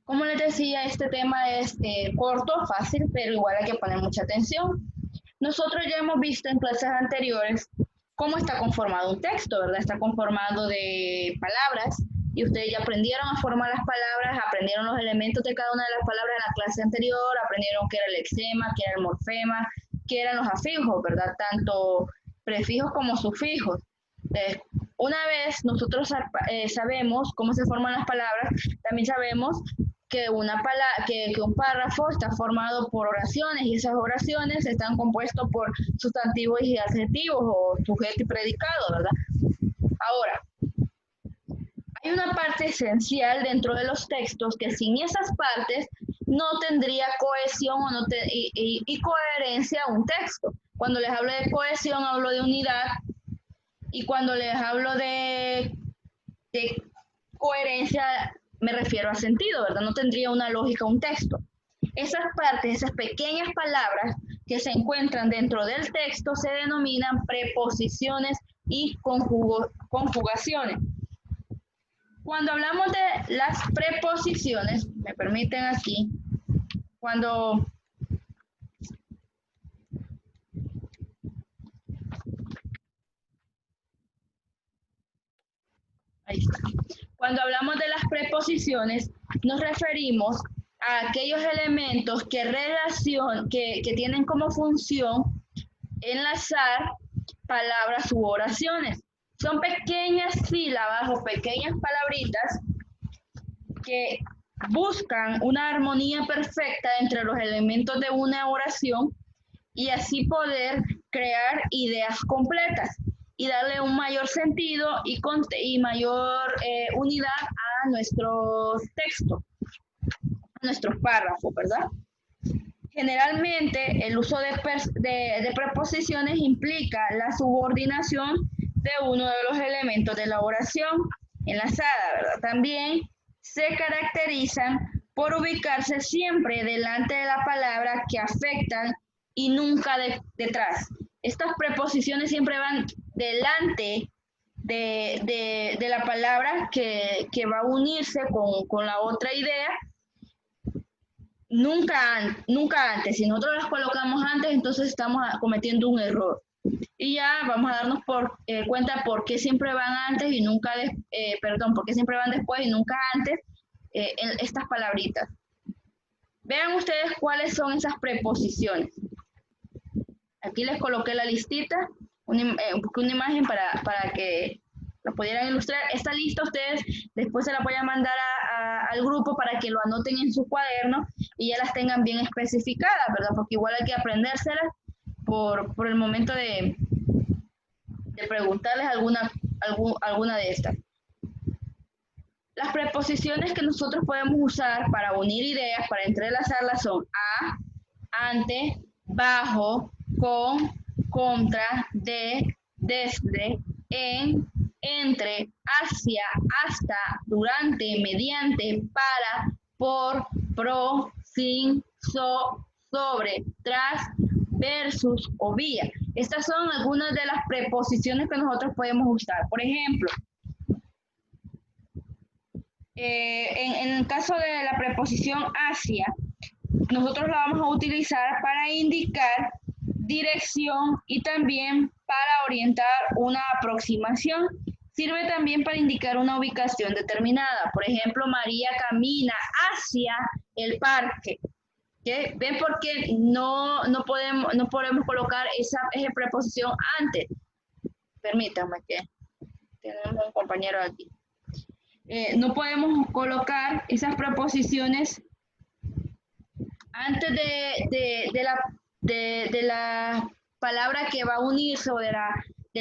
Como les decía, este tema es corto, fácil, pero igual hay que poner mucha atención. Nosotros ya hemos visto en clases anteriores cómo está conformado un texto, ¿verdad? Está conformado de palabras y ustedes ya aprendieron a formar las palabras, aprendieron los elementos de cada una de las palabras en la clase anterior, aprendieron qué era el lexema, qué era el morfema, qué eran los afijos, ¿verdad? Tanto prefijos como sufijos. Entonces, una vez nosotros sabemos cómo se forman las palabras, también sabemos que un párrafo está formado por oraciones y esas oraciones están compuestas por sustantivos y adjetivos o sujeto y predicado, ¿verdad? Ahora, hay una parte esencial dentro de los textos que sin esas partes no tendría cohesión o no y coherencia un texto. Cuando les hablo de cohesión hablo de unidad y cuando les hablo de coherencia me refiero a sentido, ¿verdad? No tendría una lógica un texto. Esas partes, esas pequeñas palabras que se encuentran dentro del texto se denominan preposiciones y conjugaciones. Cuando hablamos de las preposiciones, me permiten aquí, cuando ahí está. Cuando hablamos de las preposiciones, nos referimos a aquellos elementos que tienen como función enlazar palabras u oraciones. Son pequeñas sílabas o pequeñas palabritas que buscan una armonía perfecta entre los elementos de una oración y así poder crear ideas completas y darle un mayor sentido y mayor unidad a nuestros textos, a nuestros párrafos, ¿verdad? Generalmente el uso de preposiciones implica la subordinación de uno de los elementos de la oración enlazada, ¿verdad? También se caracterizan por ubicarse siempre delante de la palabra que afectan y nunca detrás. Estas preposiciones siempre van delante de la palabra que va a unirse con la otra idea. Nunca antes. Si nosotros las colocamos antes, entonces estamos cometiendo un error. Y ya vamos a darnos cuenta por qué siempre van antes y nunca, por qué siempre van después y nunca antes estas palabritas. Vean ustedes cuáles son esas preposiciones. Aquí les coloqué la listita, busqué una imagen para que lo pudieran ilustrar. Esta lista ustedes después se la voy a mandar al grupo para que lo anoten en su cuaderno y ya las tengan bien especificadas, ¿verdad? Porque igual hay que aprendérselas por el momento de preguntarles alguna de estas. Las preposiciones que nosotros podemos usar para unir ideas, para entrelazarlas son a, ante, bajo, con, contra, de, desde, en, entre, hacia, hasta, durante, mediante, para, por, pro, sin, sobre, tras, versus o vía. Estas son algunas de las preposiciones que nosotros podemos usar. Por ejemplo, en el caso de la preposición hacia, nosotros la vamos a utilizar para indicar dirección y también para orientar una aproximación. Sirve también para indicar una ubicación determinada. Por ejemplo, María camina hacia el parque. ¿Okay? ¿Ven por qué no podemos colocar esa preposición antes? Permítanme que tenemos un compañero aquí. No podemos colocar esas preposiciones antes de la palabra que va a unirse o de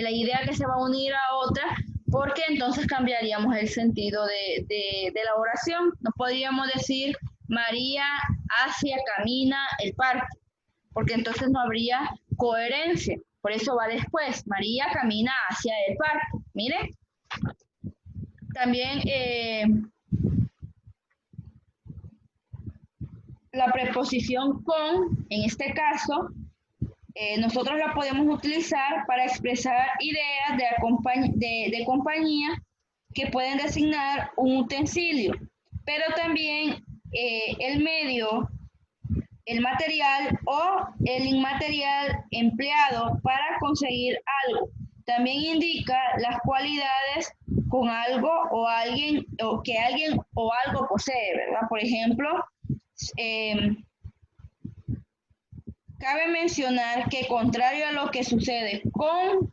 la idea que se va a unir a otra, porque entonces cambiaríamos el sentido de la oración. No podríamos decir María hacia camina el parque, porque entonces no habría coherencia. Por eso va después, María camina hacia el parque. Miren. También la preposición con, en este caso, nosotros la podemos utilizar para expresar ideas de compañía que pueden designar un utensilio, pero también el medio, el material o el inmaterial empleado para conseguir algo. También indica las cualidades con algo o alguien, o que alguien o algo posee, ¿verdad? Por ejemplo, cabe mencionar que contrario a lo que sucede con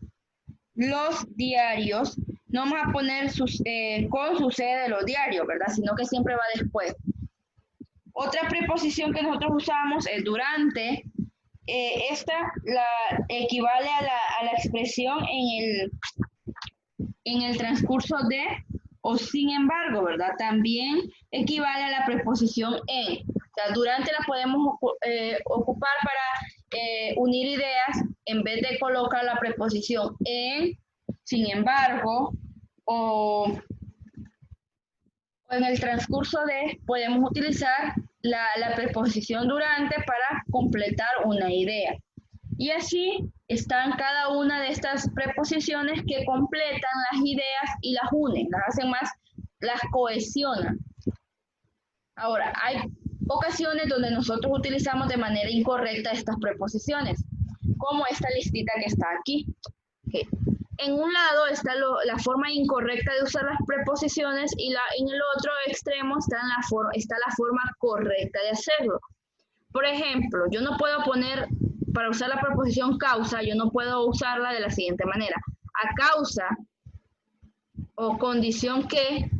los diarios, no vamos a poner con sucede de los diarios, ¿verdad? Sino que siempre va después. Otra preposición que nosotros usamos es durante. Esta equivale a la expresión en el transcurso de o sin embargo, ¿verdad? También equivale a la preposición en. O sea, durante la podemos ocupar para unir ideas en vez de colocar la preposición en, sin embargo, o en el transcurso de, podemos utilizar la preposición durante para completar una idea. Y así están cada una de estas preposiciones que completan las ideas y las unen, las hacen más, las cohesionan. Ahora, hay ocasiones donde nosotros utilizamos de manera incorrecta estas preposiciones, como esta listita que está aquí. Okay. En un lado está la forma incorrecta de usar las preposiciones y en el otro extremo está la forma correcta de hacerlo. Por ejemplo, yo no puedo poner, para usar la preposición causa, yo no puedo usarla de la siguiente manera. A causa o condición que,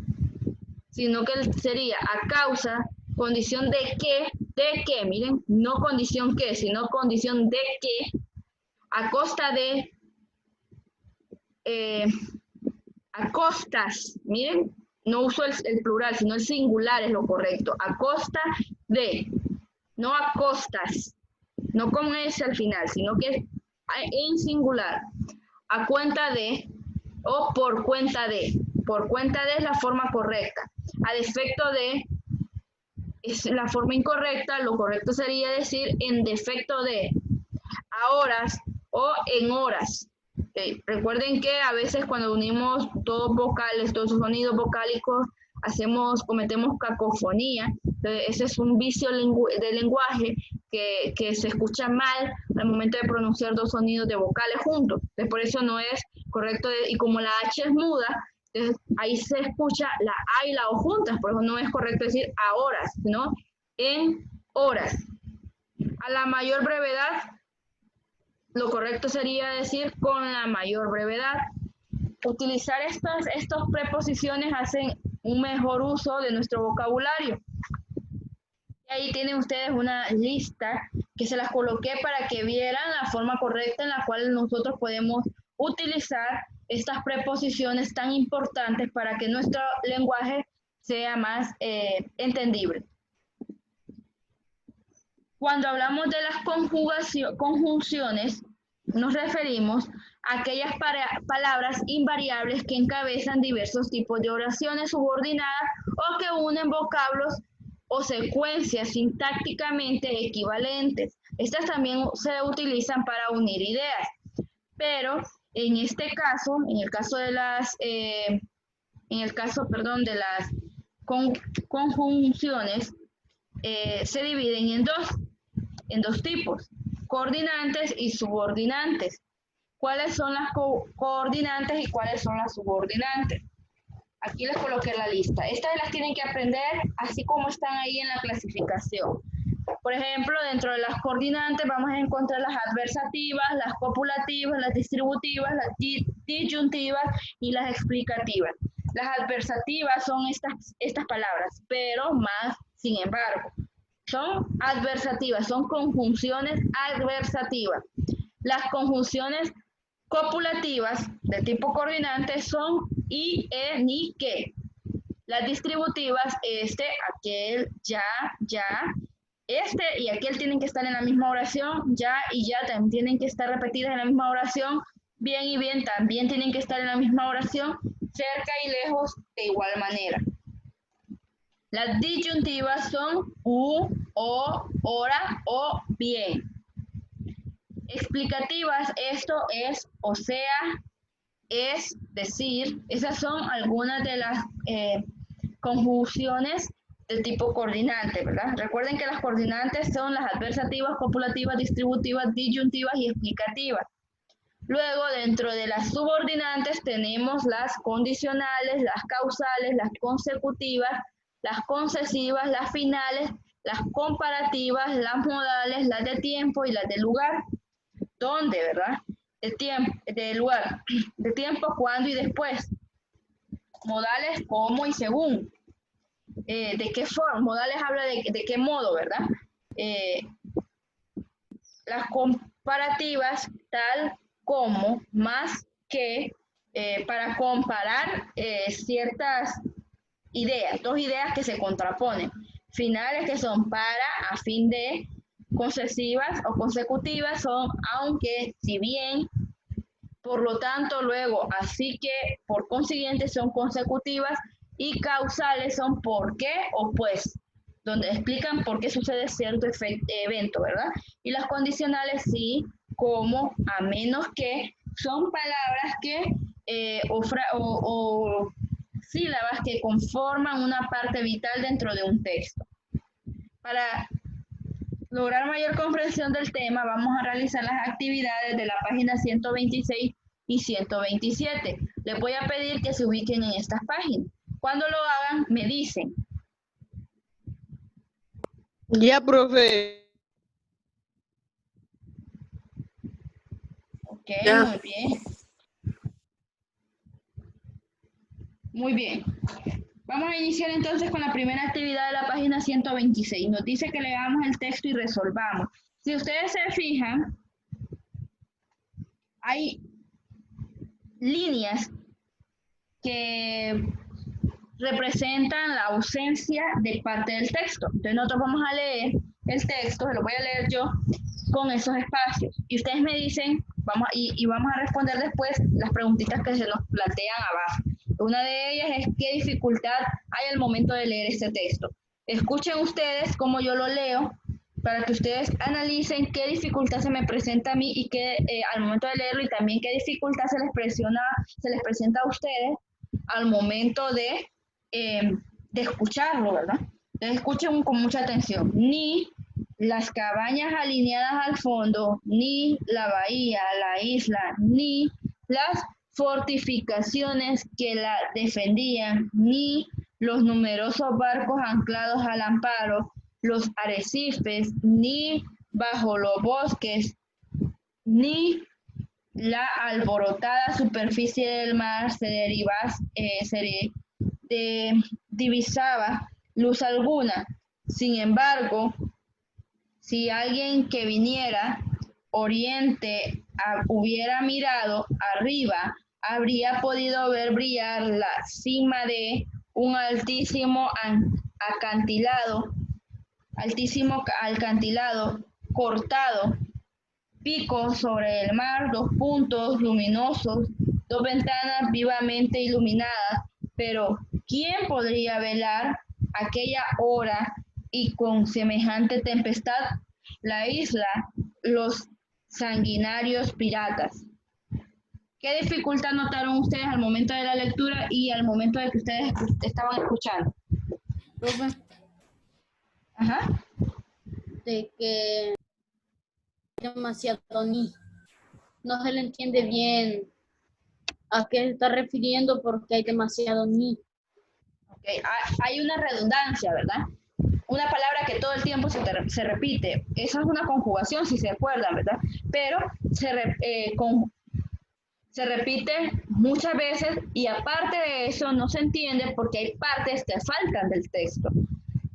sino que sería a causa, condición de que, miren, no condición que, sino condición de que, a costa de, a costas, miren, no uso el plural, sino el singular es lo correcto, a costa de, no a costas, no con S al final, sino que en singular, a cuenta de o por cuenta de es la forma correcta, a defecto de es la forma incorrecta, lo correcto sería decir en defecto de, a horas o en horas. Okay. Recuerden que a veces cuando unimos todos vocales, todos los sonidos vocálicos, cometemos cacofonía. Entonces, ese es un vicio de lenguaje que se escucha mal al momento de pronunciar dos sonidos de vocales juntos. Entonces, por eso no es correcto, y como la H es muda, entonces ahí se escucha la A y la O juntas, por eso no es correcto decir a horas, sino en horas. A la mayor brevedad, lo correcto sería decir con la mayor brevedad. Utilizar estas preposiciones hacen un mejor uso de nuestro vocabulario. Y ahí tienen ustedes una lista que se las coloqué para que vieran la forma correcta en la cual nosotros podemos utilizar estas preposiciones tan importantes para que nuestro lenguaje sea más entendible. Cuando hablamos de las conjunciones, nos referimos a aquellas palabras invariables que encabezan diversos tipos de oraciones subordinadas o que unen vocablos o secuencias sintácticamente equivalentes. Estas también se utilizan para unir ideas, pero en este caso, en el caso de las conjunciones, se dividen en dos tipos, coordinantes y subordinantes. ¿Cuáles son las coordinantes y cuáles son las subordinantes? Aquí les coloqué la lista. Estas las tienen que aprender así como están ahí en la clasificación. Por ejemplo, dentro de las coordinantes vamos a encontrar las adversativas, las copulativas, las distributivas, las disyuntivas y las explicativas. Las adversativas son estas palabras, pero más sin embargo. Son adversativas, son conjunciones adversativas. Las conjunciones copulativas de tipo coordinante son y, ni, que. Las distributivas, aquel, ya, y aquel tienen que estar en la misma oración, ya y ya también tienen que estar repetidas en la misma oración, bien y bien también tienen que estar en la misma oración, cerca y lejos de igual manera. Las disyuntivas son o, hora o bien. Explicativas, esto es, o sea, es decir, esas son algunas de las conjunciones de tipo coordinante, ¿verdad? Recuerden que las coordinantes son las adversativas, copulativas, distributivas, disyuntivas y explicativas. Luego, dentro de las subordinantes tenemos las condicionales, las causales, las consecutivas, las concesivas, las finales, las comparativas, las modales, las de tiempo y las de lugar. ¿Dónde, verdad? De tiempo, de lugar, de tiempo, cuándo y después. Modales, cómo y según. ¿De qué forma? Modales habla de qué modo, ¿verdad? Las comparativas, tal como, más que, para comparar ciertas ideas, dos ideas que se contraponen. Finales que son para, a fin de, concesivas o consecutivas son aunque, si bien, por lo tanto, luego, así que, por consiguiente, son consecutivas y causales son por qué o pues, donde explican por qué sucede cierto evento, ¿verdad? Y las condicionales sí, como, a menos que, son palabras que, o sílabas que conforman una parte vital dentro de un texto. Para lograr mayor comprensión del tema, vamos a realizar las actividades de la página 126 y 127. Les voy a pedir que se ubiquen en estas páginas. Cuando lo hagan, me dicen. Ya, profe. Ok, Ya. muy bien. Muy bien. Vamos a iniciar entonces con la primera actividad de la página 126. Nos dice que leamos el texto y resolvamos. Si ustedes se fijan, hay líneas que representan la ausencia de parte del texto. Entonces nosotros vamos a leer el texto, se lo voy a leer yo, con esos espacios. Y ustedes me dicen, vamos a responder después las preguntitas que se nos plantean abajo. Una de ellas es, ¿qué dificultad hay al momento de leer este texto? Escuchen ustedes cómo yo lo leo, para que ustedes analicen qué dificultad se me presenta a mí y qué, al momento de leerlo, y también qué dificultad se les presenta a ustedes al momento de escucharlo, ¿verdad? Entonces escuchen con mucha atención. Ni las cabañas alineadas al fondo, ni la bahía, la isla, ni las fortificaciones que la defendían, ni los numerosos barcos anclados al amparo, los arrecifes, ni bajo los bosques, ni la alborotada superficie del mar divisaba luz alguna. Sin embargo, si alguien que viniera oriente hubiera mirado arriba, habría podido ver brillar la cima de un altísimo acantilado cortado, pico sobre el mar, dos puntos luminosos, dos ventanas vivamente iluminadas, pero ¿quién podría velar aquella hora y con semejante tempestad? La isla, los sanguinarios piratas. ¿Qué dificultad notaron ustedes al momento de la lectura y al momento de que ustedes estaban escuchando? Profe, Ajá. de que demasiado ni. No se le entiende bien a qué se está refiriendo porque hay demasiado ni. Okay. Hay una redundancia, ¿verdad? Una palabra que todo el tiempo se repite. Esa es una conjugación, si se acuerdan, ¿verdad? Pero se repite muchas veces y aparte de eso no se entiende porque hay partes que faltan del texto.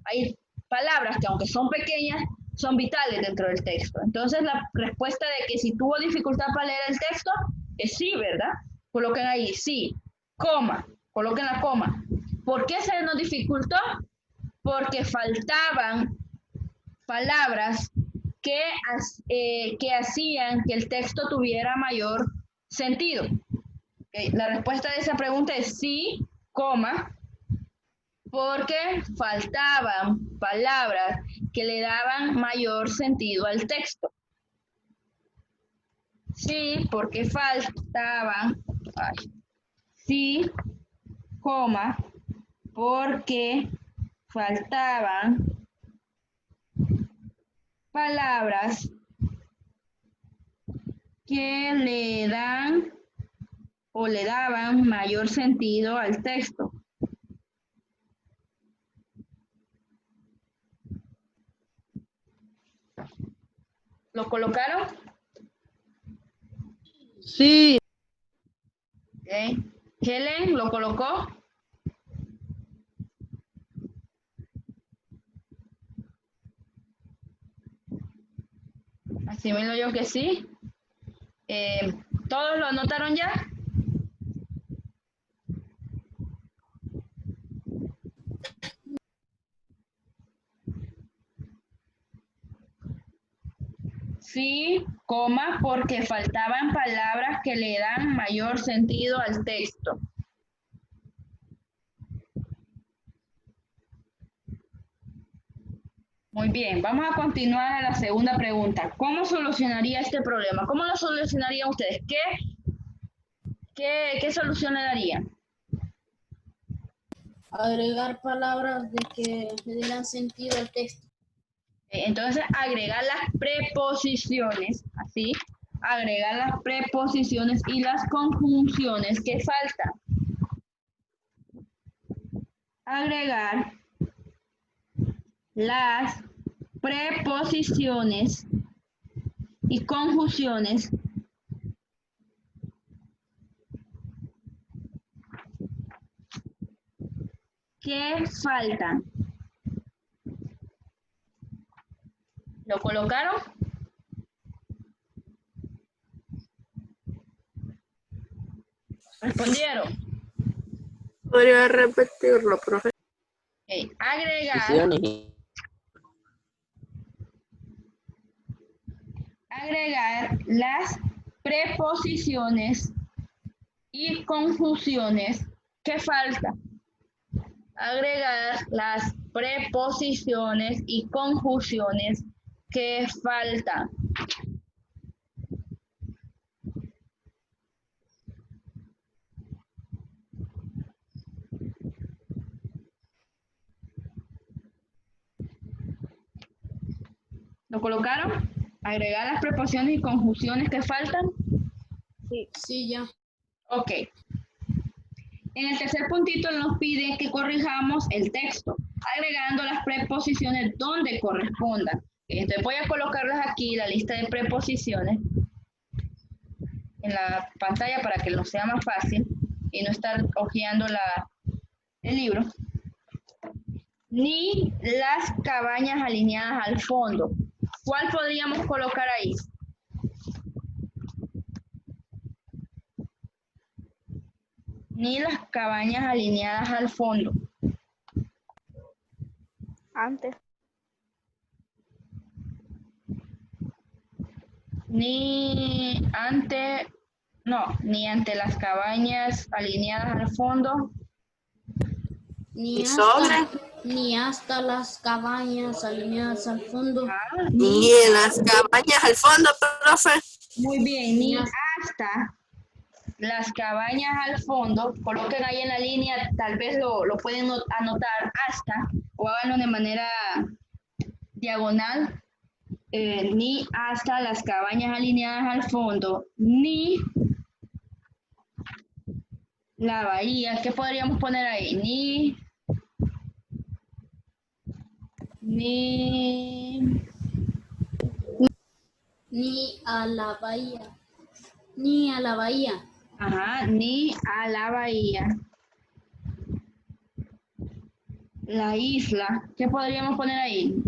Hay palabras que aunque son pequeñas, son vitales dentro del texto. Entonces la respuesta de que si tuvo dificultad para leer el texto es sí, ¿verdad? Coloquen ahí sí, coma, coloquen la coma. ¿Por qué se nos dificultó? Porque faltaban palabras que hacían que el texto tuviera mayor sentido. Okay. La respuesta de esa pregunta es sí, coma, porque faltaban palabras que le daban mayor sentido al texto. Sí, porque faltaban, sí, coma, porque faltaban palabras que le dan o le daban mayor sentido al texto. ¿Lo colocaron? Sí. Okay. Helen, ¿lo colocó? Asimilo yo que sí. ¿Todos lo anotaron ya? Sí, coma, porque faltaban palabras que le dan mayor sentido al texto. Muy bien, vamos a continuar a la segunda pregunta. ¿Cómo solucionaría este problema? ¿Cómo lo solucionarían ustedes? ¿Qué solución le darían? Agregar palabras de que le dieran sentido al texto. Entonces, agregar las preposiciones, así, agregar las preposiciones y las conjunciones que faltan. Agregar las preposiciones y conjunciones que faltan. ¿Lo colocaron? ¿Respondieron? ¿Podría repetirlo, profe? Agregar las preposiciones y conjunciones que faltan. Agregar las preposiciones y conjunciones que faltan. ¿Lo colocaron? Agregar las preposiciones y conjunciones que faltan. Sí. Sí, ya. Ok. En el tercer puntito nos pide que corrijamos el texto, agregando las preposiciones donde correspondan. Entonces voy a colocarlas aquí, la lista de preposiciones, en la pantalla para que nos sea más fácil y no estar hojeando el libro. Ni las cabañas alineadas al fondo. ¿Cuál podríamos colocar ahí? Ni las cabañas alineadas al fondo. Antes. Ni ante las cabañas alineadas al fondo. Ni hasta las cabañas alineadas al fondo. Ni en las cabañas al fondo, profe. Muy bien, ni hasta las cabañas al fondo. Coloquen ahí en la línea, tal vez lo pueden anotar hasta, o háganlo de manera diagonal. Ni hasta las cabañas alineadas al fondo, ni la bahía. ¿Qué podríamos poner ahí? Ni a la bahía. Ni a la bahía. Ajá, ni a la bahía. La isla. ¿Qué podríamos poner ahí?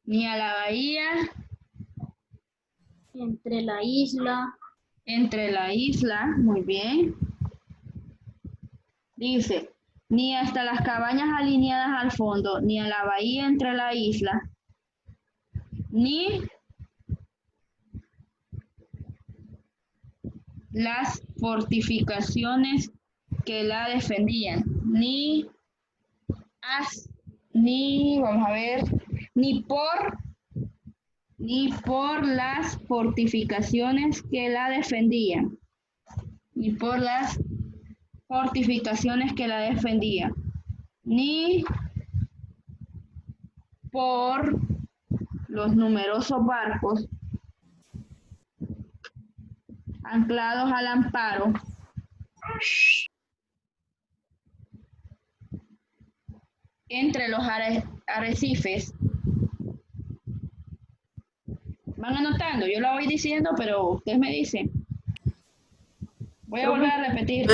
Ni a la bahía. Entre la isla. Entre la isla. Muy bien. Dice, ni hasta las cabañas alineadas al fondo, ni a la bahía entre la isla, ni las fortificaciones que la defendían, vamos a ver, ni por las fortificaciones que la defendían, ni por las fortificaciones que la defendían, ni por los numerosos barcos anclados al amparo entre los arrecifes. Van anotando, yo lo voy diciendo, pero ustedes me dicen. Voy a volver a repetir.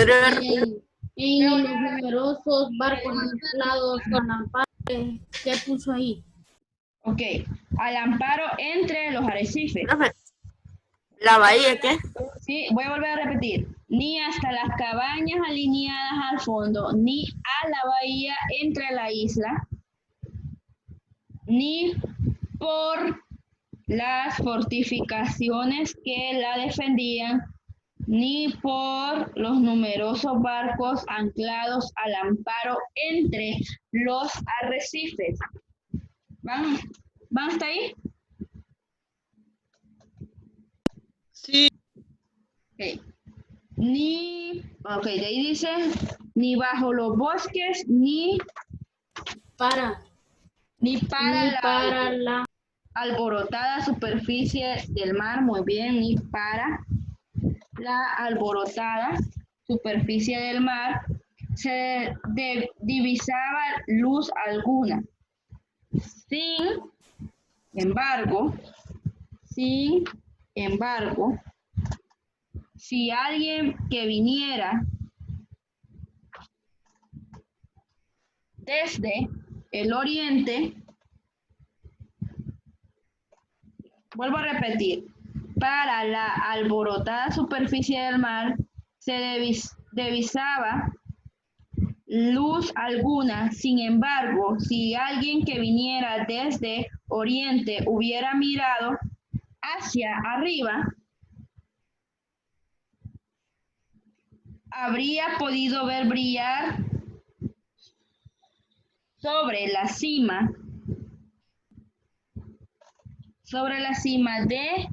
En los numerosos barcos anclados con amparo, ¿qué puso ahí? Ok, al amparo entre los arrecifes. Profe, ¿la bahía qué? Sí, voy a volver a repetir. Ni hasta las cabañas alineadas al fondo, ni a la bahía entre la isla, ni por las fortificaciones que la defendían, ni por los numerosos barcos anclados al amparo entre los arrecifes. ¿Van hasta ahí? Sí. Okay. De ahí dice, ni bajo los bosques, ni para la alborotada superficie del mar, muy bien, ni para la alborotada superficie del mar se divisaba luz alguna. Sin embargo, si alguien que viniera desde el oriente, vuelvo a repetir, para la alborotada superficie del mar se divisaba luz alguna. Sin embargo, si alguien que viniera desde oriente hubiera mirado hacia arriba, habría podido ver brillar sobre la cima de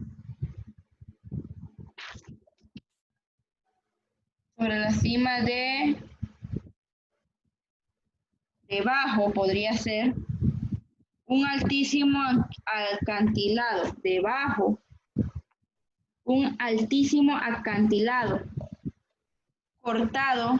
debajo, podría ser un altísimo acantilado, debajo, un altísimo acantilado cortado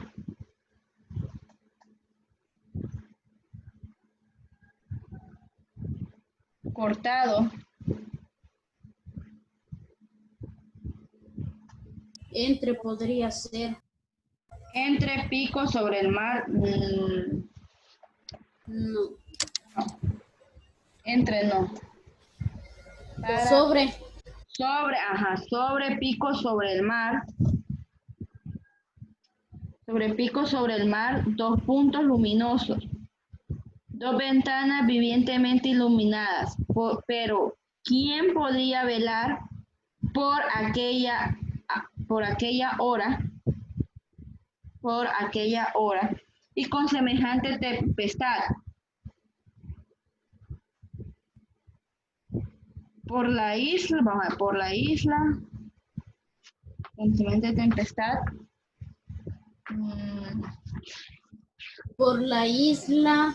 Entre podría ser. entre picos sobre el mar. No. Entre no. Sobre picos sobre el mar. Sobre picos sobre el mar, 2 puntos luminosos. 2 ventanas vivientemente iluminadas. Pero, ¿quién podría velar por aquella hora y con semejante tempestad? Por la isla, con semejante tempestad. por la isla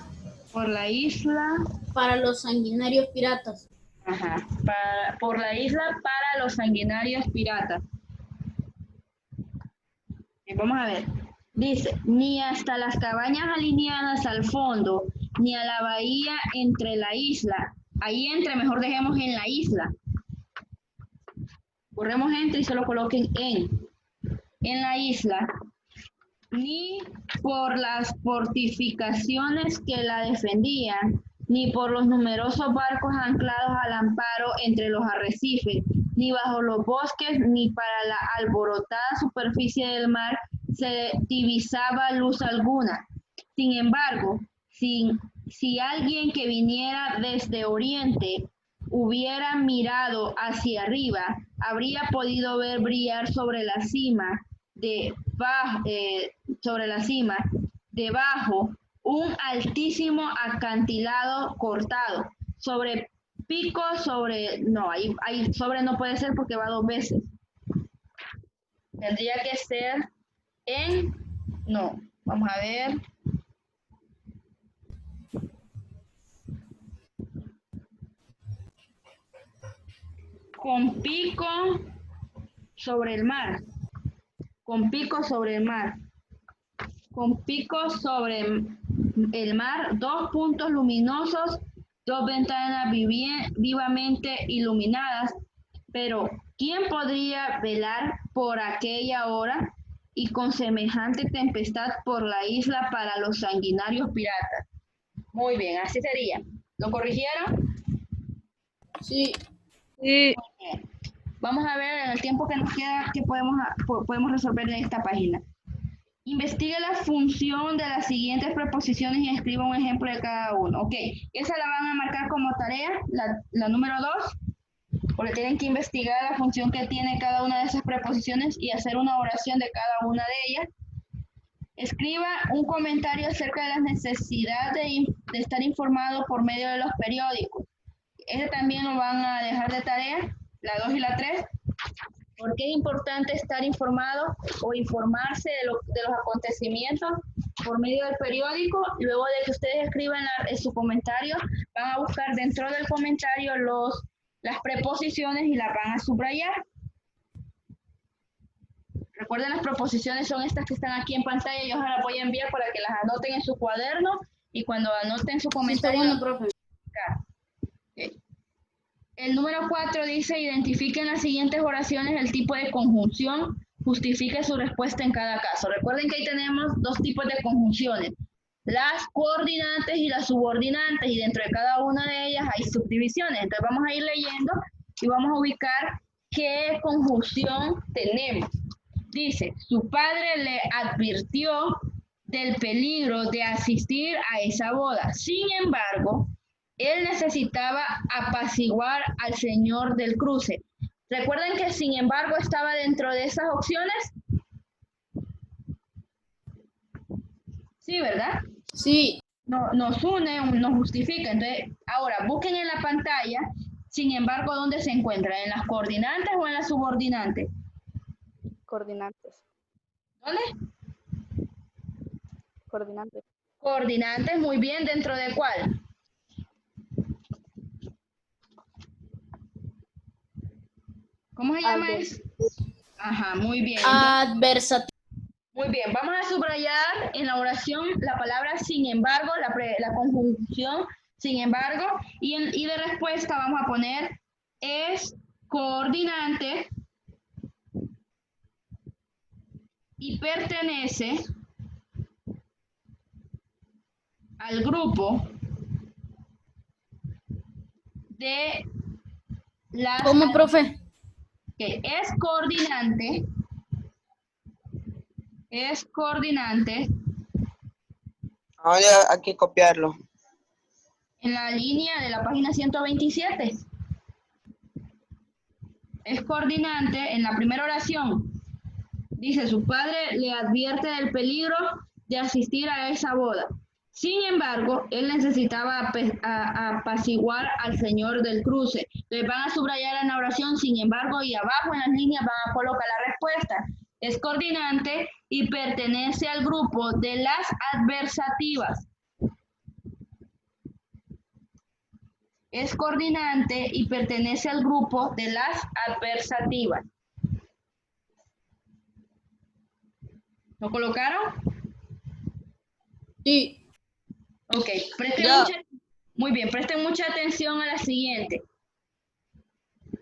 para los sanguinarios piratas. Por la isla para los sanguinarios piratas. Vamos a ver. Dice, ni hasta las cabañas alineadas al fondo, ni a la bahía entre la isla. Ahí entre, mejor dejemos en la isla. Borremos entre y solo coloquen en la isla. Ni por las fortificaciones que la defendían, ni por los numerosos barcos anclados al amparo entre los arrecifes, ni bajo los bosques, ni para la alborotada superficie del mar se divisaba luz alguna. Sin embargo, si alguien que viniera desde oriente hubiera mirado hacia arriba, habría podido ver brillar sobre la cima debajo un altísimo acantilado cortado, sobre pico, ahí sobre no puede ser porque va 2 veces. Tendría que ser vamos a ver. con pico sobre el mar. Con pico sobre el mar. Con pico sobre el mar, 2 puntos luminosos, 2 ventanas vivamente iluminadas. Pero, ¿quién podría velar por aquella hora y con semejante tempestad por la isla para los sanguinarios piratas? Muy bien, así sería. ¿Lo corrigieron? Sí. Sí. Bien. Vamos a ver en el tiempo que nos queda qué podemos resolver en esta página. Investigue la función de las siguientes preposiciones y escriba un ejemplo de cada uno. Ok, esa la van a marcar como tarea, la número 2, porque tienen que investigar la función que tiene cada una de esas preposiciones y hacer una oración de cada una de ellas. Escriba un comentario acerca de la necesidad de estar informado por medio de los periódicos. Ese también lo van a dejar de tarea, la 2 y la 3. ¿Por qué es importante estar informado o informarse de los acontecimientos por medio del periódico? Luego de que ustedes escriban en su comentario, van a buscar dentro del comentario las preposiciones y las van a subrayar. Recuerden, las preposiciones son estas que están aquí en pantalla. Yo las voy a enviar para que las anoten en su cuaderno y cuando anoten su comentario. Sí, está bueno, profe. Okay. El número 4 dice, identifiquen las siguientes oraciones el tipo de conjunción, justifique su respuesta en cada caso. Recuerden que ahí tenemos 2 tipos de conjunciones, las coordinantes y las subordinantes, y dentro de cada una de ellas hay subdivisiones. Entonces vamos a ir leyendo y vamos a ubicar qué conjunción tenemos. Dice, su padre le advirtió del peligro de asistir a esa boda. Sin embargo, él necesitaba apaciguar al señor del cruce. ¿Recuerden que sin embargo estaba dentro de esas opciones? Sí, ¿verdad? Sí. No, nos une, nos justifica. Entonces, ahora busquen en la pantalla, sin embargo, ¿dónde se encuentra? ¿En las coordinantes o en las subordinantes? Coordinantes. ¿Dónde? Coordinantes. Coordinantes, muy bien. ¿Dentro de cuál? ¿Cómo se llama eso? Ajá, muy bien. Adversativo. Muy bien, vamos a subrayar en la oración la palabra sin embargo, la conjunción sin embargo, y de respuesta vamos a poner es coordinante y pertenece al grupo de las... ¿Cómo, profe? Que es coordinante Ahora hay que copiarlo. en la línea de la página 127. Es coordinante en la primera oración. Dice, su padre le advierte del peligro de asistir a esa boda. Sin embargo, él necesitaba apaciguar al señor del cruce. Entonces van a subrayar en la oración, sin embargo, y abajo en las líneas van a colocar la respuesta. Es coordinante y pertenece al grupo de las adversativas. Es coordinante y pertenece al grupo de las adversativas. ¿Lo colocaron? Sí. Ok, muy bien, presten mucha atención a la siguiente.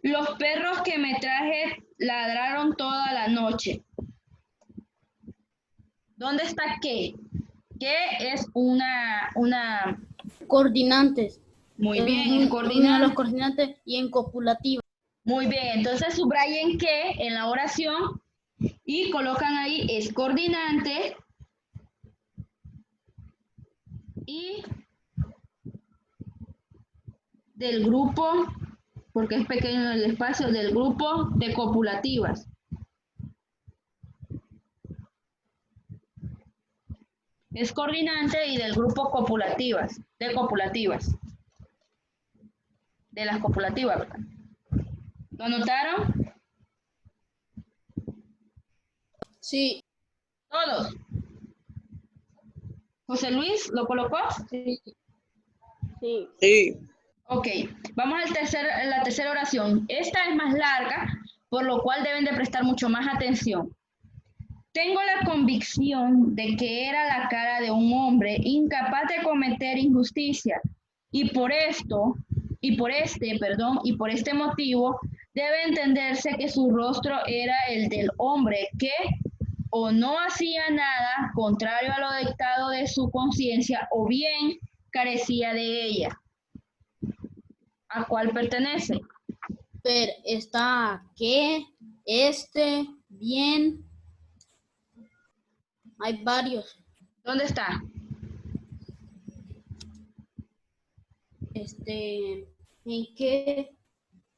Los perros que me traje ladraron toda la noche. ¿Dónde está qué? ¿Qué es una... Coordinantes. Muy bien, Uno es de coordinante. los coordinantes y en copulativa. Muy bien, entonces subrayen qué en la oración y colocan ahí es coordinante y del grupo, porque es pequeño el espacio, del grupo de copulativas. Es coordinante y del grupo copulativas, de copulativas. De las copulativas, ¿verdad? ¿Lo anotaron? Sí. Todos. ¿José Luis lo colocó? Sí. Sí. Sí. Ok, vamos a la tercera oración. Esta es más larga, por lo cual deben de prestar mucho más atención. Tengo la convicción de que era la cara de un hombre incapaz de cometer injusticia y por este motivo debe entenderse que su rostro era el del hombre que o no hacía nada contrario a lo dictado de su conciencia o bien carecía de ella. ¿A cuál pertenece? Pero está que, bien, hay varios. ¿Dónde está? En que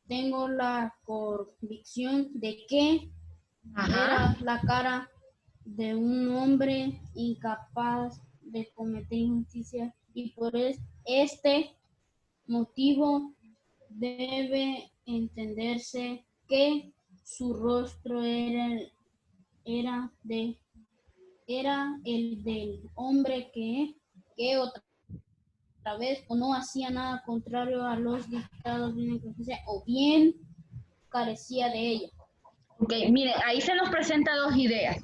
tengo la convicción de que era la cara de un hombre incapaz de cometer injusticia y por este motivo debe entenderse que su rostro era el del hombre que otra vez o no hacía nada contrario a los dictados de una justicia o bien carecía de ella. Ok, mire, ahí se nos presenta dos ideas.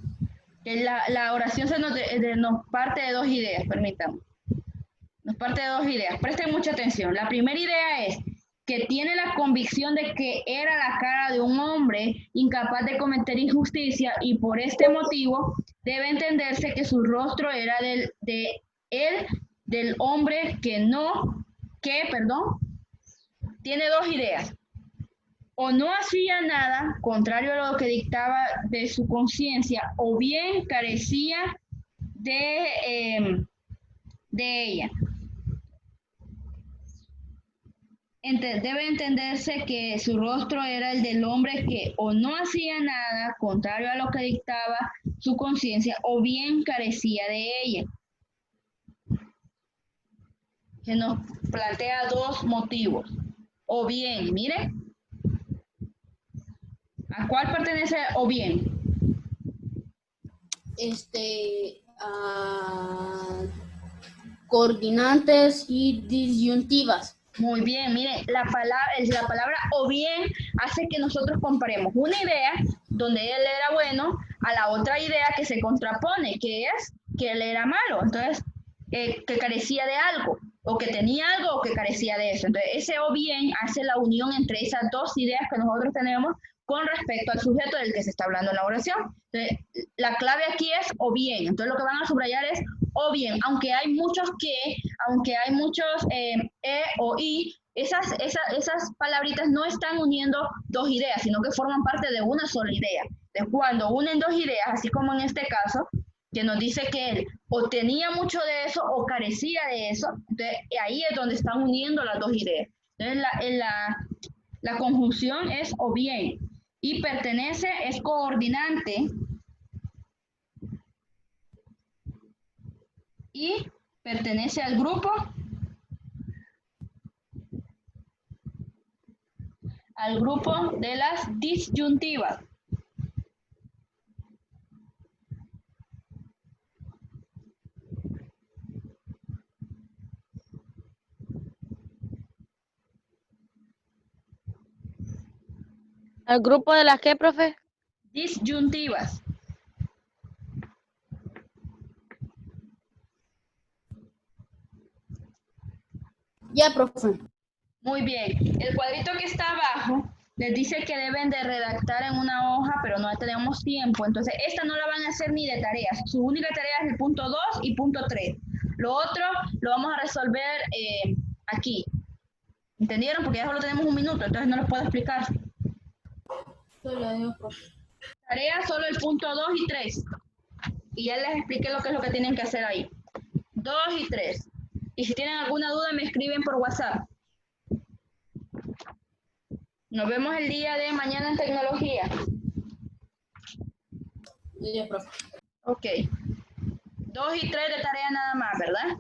La oración nos parte de dos ideas, permítame. Nos parte de dos ideas. Presten mucha atención. La primera idea es que tiene la convicción de que era la cara de un hombre incapaz de cometer injusticia y por este motivo debe entenderse que su rostro era del hombre tiene dos ideas. O no hacía nada contrario a lo que dictaba de su conciencia o bien carecía de ella. Debe entenderse que su rostro era el del hombre que o no hacía nada contrario a lo que dictaba su conciencia o bien carecía de ella. Que nos plantea dos motivos. O bien, mire, ¿a cuál pertenece o bien? Coordinantes y disyuntivas. Muy bien, mire, la palabra o bien hace que nosotros comparemos una idea donde él era bueno a la otra idea que se contrapone, que es que él era malo, entonces que carecía de algo, o que tenía algo o que carecía de eso. Entonces ese o bien hace la unión entre esas dos ideas que nosotros tenemos con respecto al sujeto del que se está hablando en la oración. Entonces, la clave aquí es o bien, entonces lo que van a subrayar es o bien, aunque hay muchos o y, esas palabritas no están uniendo dos ideas, sino que forman parte de una sola idea. Entonces, cuando unen dos ideas, así como en este caso, que nos dice que él o tenía mucho de eso o carecía de eso, entonces ahí es donde están uniendo las dos ideas. Entonces, la conjunción es o bien, y pertenece es coordinante, y pertenece al grupo de las disyuntivas. ¿Al grupo de las qué, profe? Disyuntivas. Ya, profe. Muy bien. El cuadrito que está abajo les dice que deben de redactar en una hoja, pero no tenemos tiempo. Entonces, esta no la van a hacer ni de tareas. Su única tarea es el punto 2 y punto 3. Lo otro lo vamos a resolver aquí. ¿Entendieron? Porque ya solo tenemos un minuto, entonces no les puedo explicar. Tarea solo el punto 2 y 3. Y ya les expliqué lo que es lo que tienen que hacer ahí. 2 y 3. Y si tienen alguna duda, me escriben por WhatsApp. Nos vemos el día de mañana en tecnología. Ya, profe. Ok. 2 y 3 de tarea nada más, ¿verdad?